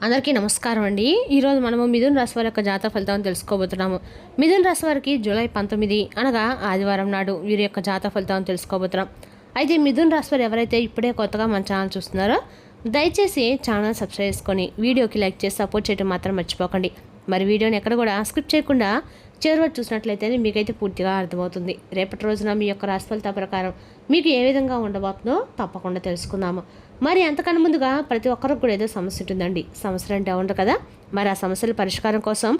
అందరికీ నమస్కారం అండి. ఈరోజు మనము మిథున రాశి వారి యొక్క జాతక ఫలితాలను తెలుసుకోబోతున్నాము. మిథున రాశి వారికి జూలై 19 అనగా ఆదివారం నాడు వీరి యొక్క జాతక ఫలితాలను తెలుసుకోబోతున్నాం. అయితే మిథున రాశి వారు ఎవరైతే ఇప్పుడే కొత్తగా మన ఛానల్ చూస్తున్నారో దయచేసి ఛానల్ సబ్స్క్రైబ్ చేసుకొని వీడియోకి లైక్ చేసి సపోర్ట్ చేయడం మాత్రం మర్చిపోకండి. మరి వీడియోని ఎక్కడ కూడా స్కిప్ చేయకుండా చివరి వరకు చూసినట్లయితే మీకైతే పూర్తిగా అర్థమవుతుంది. రేపటి రోజున మీ యొక్క రాశి ఫలితాల ప్రకారం మీకు ఏ విధంగా ఉండబోతుందో తప్పకుండా తెలుసుకుందాము. మరి అంతకన్నా ముందుగా ప్రతి ఒక్కరికి కూడా ఏదో సమస్య ఉంటుందండి. సమస్యలు అంటే ఉండరు కదా. మరి ఆ సమస్యల పరిష్కారం కోసం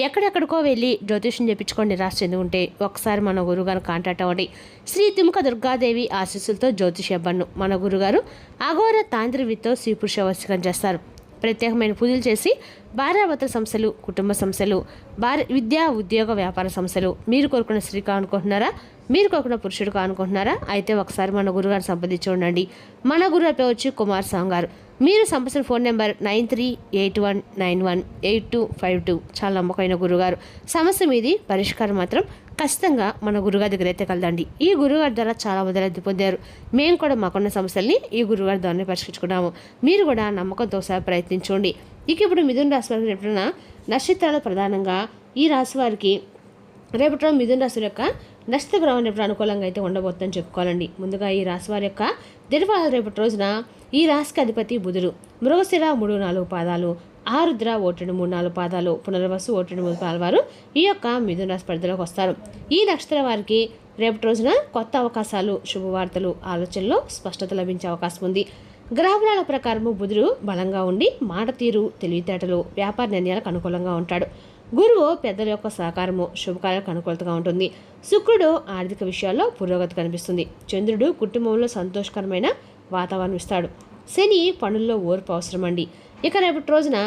ఎక్కడెక్కడికో వెళ్ళి జ్యోతిష్యం చెప్పించుకొని నిరాశ చెంది ఉంటే ఒకసారి మన గురుగారు కాంటాక్ట్ అవ్వండి. శ్రీ తిముక దుర్గాదేవి ఆశీస్సులతో జ్యోతిష్యబ్బన్ను మన గురుగారు అఘోర తాంత్రివితో స్త్రీ పురుష వశీకరణ చేస్తారు. ప్రత్యేకమైన పూజలు చేసి భార్యాభర్తల సమస్యలు, కుటుంబ సమస్యలు, విద్యా ఉద్యోగ వ్యాపార సమస్యలు, మీరు కోరుకున్న స్త్రీ కానుకుంటున్నారా, మీరు కోరుకున్న పురుషుడు కానుకుంటున్నారా, అయితే ఒకసారి మన గురుగారు సంప్రదించి ఉండండి. మన గురువు పేరు వచ్చి కుమార్ స్వామి గారు. మీరు సంప్రదించిన ఫోన్ నెంబర్ 9381918252. చాలా నమ్మకమైన గురుగారు. సమస్య మీది పరిష్కారం మాత్రం ఖచ్చితంగా మన గురుగారి దగ్గర అయితే కలదండి. ఈ గురుగారి ద్వారా చాలా మంది లబ్ధి పొందారు. మేము కూడా మాకున్న సమస్యల్ని ఈ గురుగారి ద్వారా పరిష్కరించుకున్నాము. మీరు కూడా నమ్మకంతో ఒకసారి ప్రయత్నించండి. ఇప్పుడు మిథున రాశి వారికి రేపటిన నక్షత్రాలు ప్రధానంగా ఈ రాశి వారికి రేపటి రోజు మిథున రాశి యొక్క నక్షత్ర గ్రహం రేపటి అనుకూలంగా అయితే ఉండబోతుందని చెప్పుకోవాలండి. ముందుగా ఈ రాశి వారి యొక్క దినఫలాలు రేపటి రోజున ఈ రాశికి అధిపతి బుధుడు. మృగశిర 3-4 పాదాలు, ఆరుద్ర 1-3-4 పాదాలు, పునర్వసు 1-3 పాదాల వారు ఈ యొక్క మిథున రాశి పరిధిలోకి వస్తారు. ఈ నక్షత్రం వారికి రేపటి రోజున కొత్త అవకాశాలు, శుభవార్తలు, ఆలోచనలో స్పష్టత లభించే అవకాశం ఉంది. గ్రహబలాల ప్రకారము బుధుడు బలంగా ఉండి మాట తీరు, తెలివితేటలు, వ్యాపార నిర్ణయాలకు అనుకూలంగా ఉంటాడు. గురువు పెద్దల యొక్క సహకారము, శుభకార్యాలకు అనుకూలతగా ఉంటుంది. శుక్రుడు ఆర్థిక విషయాల్లో పురోగతి కనిపిస్తుంది. చంద్రుడు కుటుంబంలో సంతోషకరమైన వాతావరణం ఇస్తాడు. శని పనుల్లో ఓర్పు అవసరమండి. ఇక రేపటి రోజున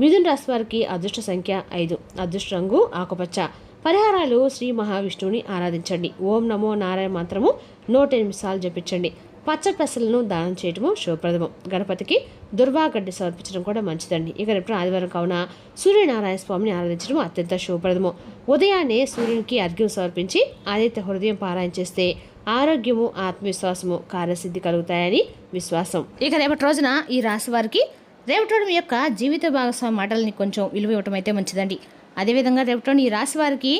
మిథున రాశి వారికి అదృష్ట సంఖ్య 5, అదృష్ట రంగు ఆకుపచ్చ. పరిహారాలు శ్రీ మహావిష్ణువుని ఆరాధించండి. ఓం నమో నారాయణ మంత్రము 108 సార్లు జపించండి. పచ్చటి పెసలను దానం చేయడము శుభప్రదము. గణపతికి దుర్వాగడ్డి సమర్పించడం కూడా మంచిదండి. ఇక రేపు ఆదివారం కావున సూర్యనారాయణ స్వామిని ఆరాధించడం అత్యంత శుభప్రదము. ఉదయాన్నే సూర్యునికి అర్ఘ్యం సమర్పించి ఆదిత్య హృదయం పారాయణ చేస్తే ఆరోగ్యము, ఆత్మవిశ్వాసము, కార్యసిద్ధి కలుగుతాయని విశ్వాసం. ఇక రేపటి రోజున ఈ రాశి వారికి రేపటి రోజు మీ యొక్క జీవిత భాగస్వామి మాటలని కొంచెం విలువ ఇవ్వటం అయితే మంచిదండి. అదేవిధంగా రేపటి రోజు ఈ రాశి వారికి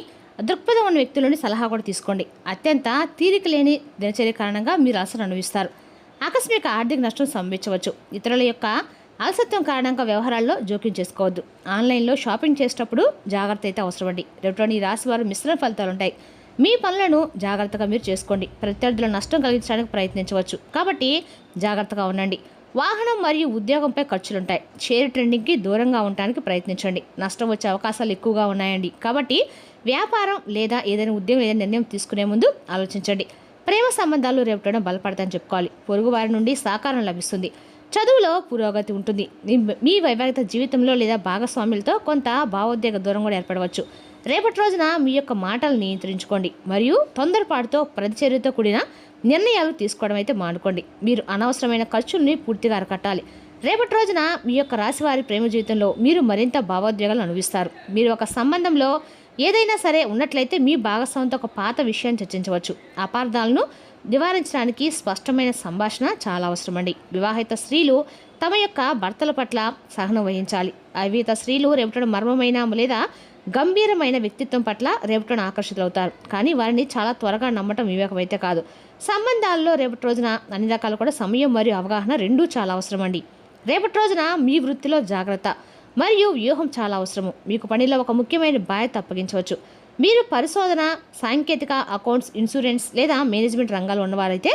దృక్పథం ఉన్న వ్యక్తులని సలహా కూడా తీసుకోండి. అత్యంత తీరిక లేని దినచర్య కారణంగా మీరు అలసట అనుభవిస్తారు. ఆకస్మిక ఆర్థిక నష్టం సంభవించవచ్చు. ఇతరుల యొక్క అలసత్వం కారణంగా వ్యవహారాల్లో జోక్యం చేసుకోవద్దు. ఆన్లైన్లో షాపింగ్ చేసేటప్పుడు జాగ్రత్త అయితే అవసరమండి. రేపటి ఈ రాశి వారు మిశ్రమ ఫలితాలు ఉంటాయి. మీ పనులను జాగ్రత్తగా మీరు చేసుకోండి. ప్రత్యర్థుల నష్టం కలిగించడానికి ప్రయత్నించవచ్చు కాబట్టి జాగ్రత్తగా ఉండండి. వాహనం మరియు ఉద్యోగంపై ఖర్చులుంటాయి. షేర్ ట్రెండింగ్కి దూరంగా ఉండడానికి ప్రయత్నించండి. నష్టం వచ్చే అవకాశాలు ఎక్కువగా ఉన్నాయండి కాబట్టి వ్యాపారం లేదా ఏదైనా ఉద్యోగం ఏదైనా నిర్ణయం తీసుకునే ముందు ఆలోచించండి. ప్రేమ సంబంధాలు రేపటి బలపడతాయని చెప్పుకోవాలి. పొరుగు వారి నుండి సహకారం లభిస్తుంది. చదువులో పురోగతి ఉంటుంది. మీ వైవాహిక జీవితంలో లేదా భాగస్వాములతో కొంత భావోద్వేగ దూరం కూడా ఏర్పడవచ్చు. రేపటి రోజున మీ యొక్క మాటలు నియంత్రించుకోండి మరియు తొందరపాటుతో ప్రతిచర్యతో కూడిన నిర్ణయాలు తీసుకోవడం అయితే మానుకోండి. మీరు అనవసరమైన ఖర్చుల్ని పూర్తిగా అరకట్టాలి. రేపటి రోజున మీ యొక్క రాశి వారి ప్రేమ జీవితంలో మీరు మరింత భావోద్వేగాలు అనుభవిస్తారు. మీరు ఒక సంబంధంలో ఏదైనా సరే ఉన్నట్లయితే మీ భాగస్వామితో ఒక పాత విషయాన్ని చర్చించవచ్చు. అపార్థాలను నివారించడానికి స్పష్టమైన సంభాషణ చాలా అవసరమండి. వివాహిత స్త్రీలు తమ యొక్క భర్తల పట్ల సహనం వహించాలి. అవివాహిత స్త్రీలు రేపటి మర్మమైన లేదా గంభీరమైన వ్యక్తిత్వం పట్ల రేపటిని ఆకర్షితులవుతారు. కానీ వారిని చాలా త్వరగా నమ్మటం వివేకమైతే కాదు. సంబంధాల్లో రేపటి రోజున అన్ని రకాలు కూడా సమయం మరియు అవగాహన రెండూ చాలా అవసరమండి. రేపటి రోజున మీ వృత్తిలో జాగ్రత్త మరియు వ్యూహం చాలా అవసరము. మీకు పనిలో ఒక ముఖ్యమైన బాధ్యత అప్పగించవచ్చు. మీరు పరిశోధన, సాంకేతిక, అకౌంట్స్, ఇన్సూరెన్స్ లేదా మేనేజ్మెంట్ రంగాలు ఉన్నవారైతే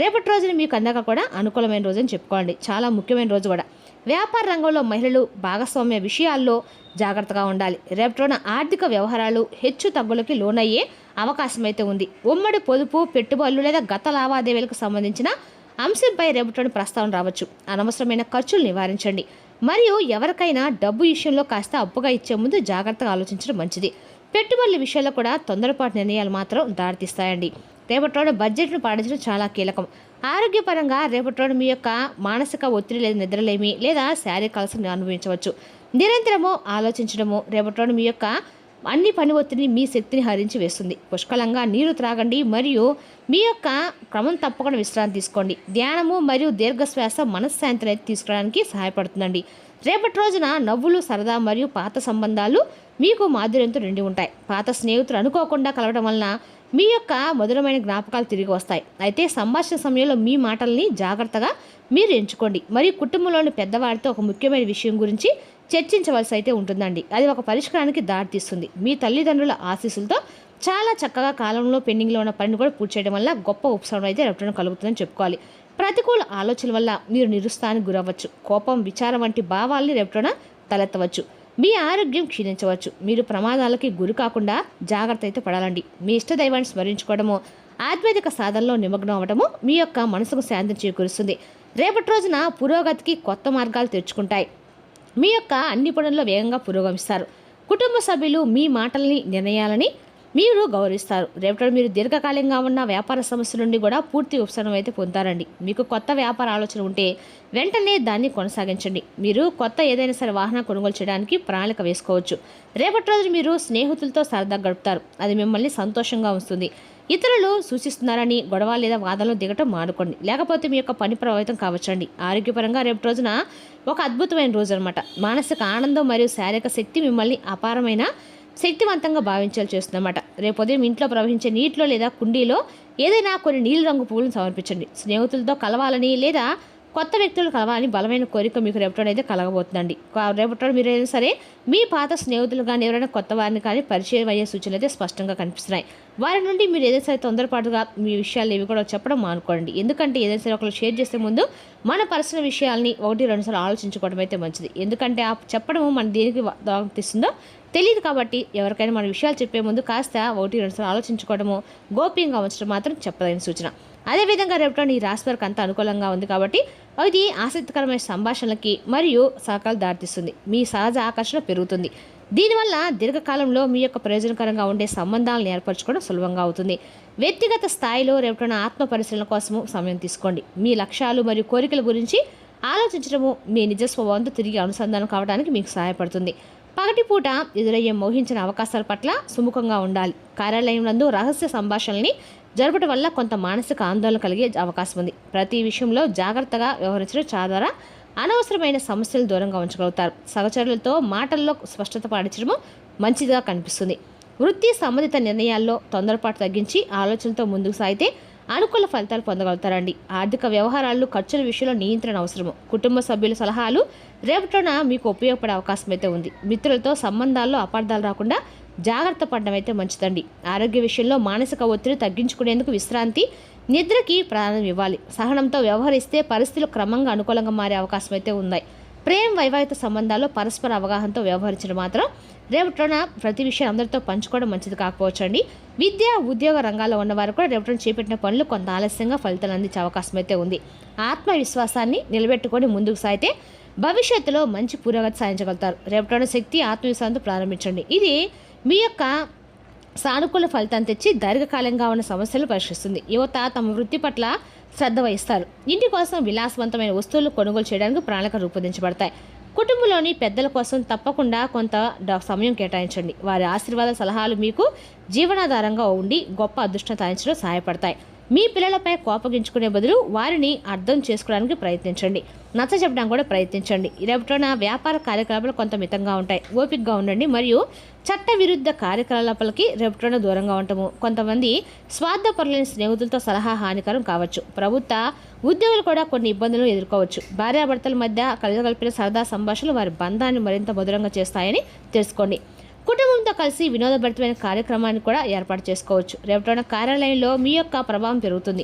రేపటి రోజున మీకు అందాక కూడా అనుకూలమైన రోజు అని చెప్పుకోండి. చాలా ముఖ్యమైన రోజు కూడా. వ్యాపార రంగంలో మహిళలు భాగస్వామ్య విషయాల్లో జాగ్రత్తగా ఉండాలి. రేపటి రోజున ఆర్థిక వ్యవహారాలు హెచ్చు తగ్గులకి లోనయ్యే అవకాశం అయితే ఉంది. ఉమ్మడి పొదుపు, పెట్టుబడులు లేదా గత లావాదేవీలకు సంబంధించిన అంశంపై రేపటి ప్రస్తావన రావచ్చు. అనవసరమైన ఖర్చులు నివారించండి మరియు ఎవరికైనా డబ్బు విషయంలో కాస్త అప్పుగా ఇచ్చే ముందు జాగ్రత్తగా ఆలోచించడం మంచిది. పెట్టుబడుల విషయాల్లో కూడా తొందరపాటు నిర్ణయాలు మాత్రం దారితీస్తాయండి. రేపటి రోజు బడ్జెట్ను పాటించడం చాలా కీలకం. ఆరోగ్యపరంగా రేపటి రోజు మీ యొక్క మానసిక ఒత్తిడి లేదా నిద్రలేమి లేదా శారీరక అలసటను అనుభవించవచ్చు. నిరంతరము ఆలోచించడము రేపటి రోజు మీ యొక్క అన్ని పని ఒత్తిడిని మీ శక్తిని హరించి వేస్తుంది. పుష్కలంగా నీరు త్రాగండి మరియు మీ యొక్క క్రమం తప్పకుండా విశ్రాంతి తీసుకోండి. ధ్యానము మరియు దీర్ఘశ్వాస మనశ్శాంతిని తీసుకురావడానికి సహాయపడుతుందండి. రేపటి రోజున నవ్వులు, సరదా మరియు పాత సంబంధాలు మీకు మాధుర్యంతో నిండి ఉంటాయి. పాత స్నేహితులు అనుకోకుండా కలవడం వలన మీ యొక్క మధురమైన జ్ఞాపకాలు తిరిగి వస్తాయి. అయితే సంభాషణ సమయంలో మీ మాటల్ని జాగ్రత్తగా మీరు ఎంచుకోండి. మరియు కుటుంబంలోని పెద్దవారితో ఒక ముఖ్యమైన విషయం గురించి చర్చించవలసి అయితే ఉంటుందండి. అది ఒక పరిష్కారానికి దారితీస్తుంది. మీ తల్లిదండ్రుల ఆశీస్సులతో చాలా చక్కగా కాలంలో పెండింగ్లో ఉన్న పనిని కూడా పూర్తి చేయడం వల్ల గొప్ప ఉపశమనం అయితే రేపటి కలుగుతుందని చెప్పుకోవాలి. ప్రతికూల ఆలోచనల వల్ల మీరు నిరుత్సాహానికి గురవ్వచ్చు. కోపం, విచారం వంటి భావాల్ని రేపటిన తలెత్తవచ్చు. మీ ఆరోగ్యం క్షీణించవచ్చు. మీరు ప్రమాదాలకి గురి కాకుండా జాగ్రత్త అయితే పడాలండి. మీ ఇష్ట దైవాన్ని స్మరించుకోవడము, ఆధ్యాత్మిక సాధనలో నిమగ్నం అవ్వడము మీ యొక్క మనసుకు శాంతి చేకూరుస్తుంది. రేపటి రోజున పురోగతికి కొత్త మార్గాలు తెరుచుకుంటాయి. మీ యొక్క అన్ని పనుల్లో వేగంగా పురోగమిస్తారు. కుటుంబ సభ్యులు మీ మాటల్ని, నిర్ణయాలని మీరు గౌరవిస్తారు. రేపటి మీరు దీర్ఘకాలంగా ఉన్న వ్యాపార సమస్య నుండి కూడా పూర్తి ఉపశమనం అయితే పొందుతారండి. మీకు కొత్త వ్యాపార ఆలోచన ఉంటే వెంటనే దాన్ని కొనసాగించండి. మీరు కొత్త ఏదైనా సరే వాహనం కొనుగోలు చేయడానికి ప్రణాళిక వేసుకోవచ్చు. రేపటి రోజు మీరు స్నేహితులతో సరదా గడుపుతారు. అది మిమ్మల్ని సంతోషంగా ఉంచుతుంది. ఇతరులు సూచిస్తున్నారని గొడవ లేదా వాదనలో దిగటం మానుకోండి. లేకపోతే మీ యొక్క పని ప్రభావితం కావచ్చండి. ఆరోగ్యపరంగా రేపటి రోజున ఒక అద్భుతమైన రోజు అనమాట. మానసిక ఆనందం మరియు శారీరక శక్తి మిమ్మల్ని అపారమైన శక్తివంతంగా భావించాలి చేస్తుందన్నమాట. రేపు ఉదయం ఇంట్లో ప్రవహించే నీటిలో లేదా కుండీలో ఏదైనా కొన్ని నీలి రంగు పువ్వులను సమర్పించండి. స్నేహితులతో కలవాలని లేదా కొత్త వ్యక్తులు కలవాలని బలమైన కోరిక మీకు రేపటి అయితే కలగబోతుందండి. రేపటి మీరు ఏదైనా సరే మీ పాత స్నేహితులు కానీ ఎవరైనా కొత్త వారిని కానీ పరిచయం అయ్యే సూచనలు అయితే స్పష్టంగా కనిపిస్తున్నాయి. వారి నుండి మీరు ఏదైనా సరే తొందరపాటుగా మీ విషయాలు ఇవి కూడా చెప్పడం మానుకోండి. ఎందుకంటే ఏదైనా సరే ఒకరు షేర్ చేసే ముందు మన పర్సనల్ విషయాల్ని 1-2 సార్లు ఆలోచించుకోవడం అయితే మంచిది. ఎందుకంటే ఆ చెప్పడము మన దేనికి దారితీస్తుందో తెలియదు. కాబట్టి ఎవరికైనా మన విషయాలు చెప్పే ముందు కాస్త 1-2 సార్లు ఆలోచించుకోవడము, గోప్యంగా ఉంచడం మాత్రం చెప్పదగిన సూచన. అదేవిధంగా రేపటి ఈ రాశి వారికి అంతా అనుకూలంగా ఉంది కాబట్టి ఇది ఆసక్తికరమైన సంభాషణలకి మరియు సహకారాలు దారితీస్తుంది. మీ సహజ ఆకర్షణ పెరుగుతుంది. దీనివల్ల దీర్ఘకాలంలో మీ యొక్క ప్రయోజనకరంగా ఉండే సంబంధాలను ఏర్పరచుకోవడం సులభంగా అవుతుంది. వ్యక్తిగత స్థాయిలో రేపటి ఆత్మ పరిశీలన కోసము సమయం తీసుకోండి. మీ లక్ష్యాలు మరియు కోరికల గురించి ఆలోచించడము మీ నిజ స్వభావంతో తిరిగి అనుసంధానం కావడానికి మీకు సహాయపడుతుంది. పగటిపూట ఎదురయ్యే మోహించిన అవకాశాల పట్ల సుముఖంగా ఉండాలి. కార్యాలయం నందు రహస్య సంభాషణల్ని జరపడం వల్ల కొంత మానసిక ఆందోళన కలిగే అవకాశం ఉంది. ప్రతి విషయంలో జాగ్రత్తగా వ్యవహరించడం ద్వారా అనవసరమైన సమస్యలు దూరంగా ఉంచగలుగుతారు. సహచరులతో మాటల్లో స్పష్టత పాటించడము మంచిదిగా కనిపిస్తుంది. వృత్తి సంబంధిత నిర్ణయాల్లో తొందరపాటు తగ్గించి ఆలోచనతో ముందుకు సాగితే అనుకూల ఫలితాలు పొందగలుగుతారండి. ఆర్థిక వ్యవహారాలు, ఖర్చుల విషయంలో నియంత్రణ అవసరము. కుటుంబ సభ్యుల సలహాలు రేపటిన మీకు ఉపయోగపడే అవకాశం అయితే ఉంది. మిత్రులతో సంబంధాల్లో అపార్థాలు రాకుండా జాగ్రత్త పడడం అయితే మంచిదండి. ఆరోగ్య విషయంలో మానసిక ఒత్తిడి తగ్గించుకునేందుకు విశ్రాంతి, నిద్రకి ప్రాధాన్యం ఇవ్వాలి. సహనంతో వ్యవహరిస్తే పరిస్థితులు క్రమంగా అనుకూలంగా మారే అవకాశం అయితే ఉన్నాయి. ప్రేమ, వైవాహిక సంబంధాల్లో పరస్పర అవగాహనతో వ్యవహరించడం మాత్రం రేపటిన ప్రతి విషయం అందరితో పంచుకోవడం మంచిది కాకపోవచ్చండి. విద్య, ఉద్యోగ రంగాల్లో ఉన్నవారు కూడా రేపటిన చేపట్టిన పనులు కొంత ఆలస్యంగా ఫలితాలు అందించే అవకాశం అయితే ఉంది. ఆత్మవిశ్వాసాన్ని నిలబెట్టుకొని ముందుకు సాగితే భవిష్యత్తులో మంచి పురోగతి సాధించగలుగుతారు. రేపటిన శక్తి, ఆత్మవిశ్వాసంతో ప్రారంభించండి. ఇది మీ యొక్క సానుకూల ఫలితాన్ని తెచ్చి దీర్ఘకాలంగా ఉన్న సమస్యలు పరిష్కరిస్తుంది. యువత తమ వృత్తి పట్ల శ్రద్ధ వహిస్తారు. ఇంటి కోసం విలాసవంతమైన వస్తువులు కొనుగోలు చేయడానికి ప్రణాళిక రూపొందించబడతాయి. కుటుంబంలోని పెద్దల కోసం తప్పకుండా కొంత సమయం కేటాయించండి. వారి ఆశీర్వాద సలహాలు మీకు జీవనాధారంగా ఉండి గొప్ప అదృష్టం సాధించడం సహాయపడతాయి. మీ పిల్లలపై కోపగించుకునే బదులు వారిని అర్థం చేసుకోవడానికి ప్రయత్నించండి. నచ్చచెప్పడానికి కూడా ప్రయత్నించండి. రేపటిన వ్యాపార కార్యకలాపాలు కొంత మితంగా ఉంటాయి. ఓపికగా ఉండండి మరియు చట్ట విరుద్ధ కార్యకలాపాలకి రేపటిన దూరంగా ఉండటము. కొంతమంది స్వార్థపరులైన స్నేహితులతో సలహా హానికరం కావచ్చు. ప్రభుత్వ ఉద్యోగులు కూడా కొన్ని ఇబ్బందులు ఎదుర్కోవచ్చు. భార్యాభర్తల మధ్య కలగలిపిన సరదా సంభాషణలు వారి బంధాన్ని మరింత మధురంగా చేస్తాయని తెలుసుకోండి. కుటుంబంతో కలిసి వినోదభరితమైన కార్యక్రమాన్ని కూడా ఏర్పాటు చేసుకోవచ్చు. రేపటిన కార్యాలయంలో మీ యొక్క ప్రభావం పెరుగుతుంది.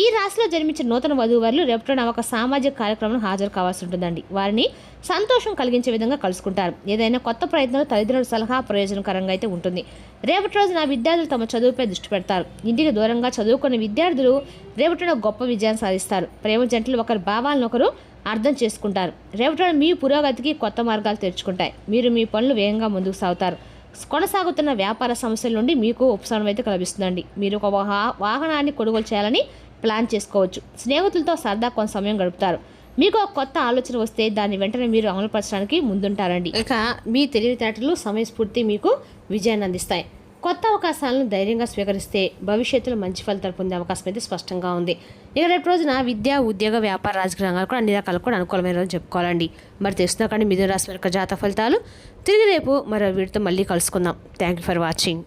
ఈ రాశిలో జన్మించిన నూతన వధూవరులు రేపటిన ఒక సామాజిక కార్యక్రమం హాజరు కావాల్సి ఉంటుందండి. వారిని సంతోషం కలిగించే విధంగా కలుసుకుంటారు. ఏదైనా కొత్త ప్రయత్నాలు తల్లిదండ్రుల సలహా ప్రయోజనకరంగా అయితే ఉంటుంది. రేపటి రోజున విద్యార్థులు తమ చదువుపై దృష్టి పెడతారు. ఇంటికి దూరంగా చదువుకున్న విద్యార్థులు రేపటిన గొప్ప విజయాన్ని సాధిస్తారు. ప్రేమ జంటలు ఒకరి భావాలను ఒకరు అర్థం చేసుకుంటారు. రేపటిన మీ పురోగతికి కొత్త మార్గాలు తెరుచుకుంటాయి. మీరు మీ పనులు వేగంగా ముందుకు సాగుతారు. కొనసాగుతున్న వ్యాపార సమస్యల నుండి మీకు ఉపశమనం అయితే లభిస్తుందండి. మీరు ఒక వాహనాన్ని కొనుగోలు చేయాలని ప్లాన్ చేసుకోవచ్చు. స్నేహితులతో సరదా కొంత సమయం గడుపుతారు. మీకు ఒక కొత్త ఆలోచన వస్తే దాన్ని వెంటనే మీరు అమలుపరచడానికి ముందుంటారండి. ఇక మీ తెలివితేటలు, సమయస్ఫూర్తి మీకు విజయాన్ని అందిస్తాయి. కొత్త అవకాశాలను ధైర్యంగా స్వీకరిస్తే భవిష్యత్తులో మంచి ఫలితాలు పొందే అవకాశం అయితే స్పష్టంగా ఉంది. ఇక రేపు రోజున విద్య, ఉద్యోగ, వ్యాపార, రాజకీయ రంగాలు కూడా అన్ని రకాలు కూడా అనుకూలమైన రోజు చెప్పుకోవాలండి. మరి తెలుస్తున్నా కానీ మిథున రాశి యొక్క జాతక ఫలితాలు తిరిగి రేపు మరో వీడితో మళ్ళీ కలుసుకుందాం. Thank you for watching.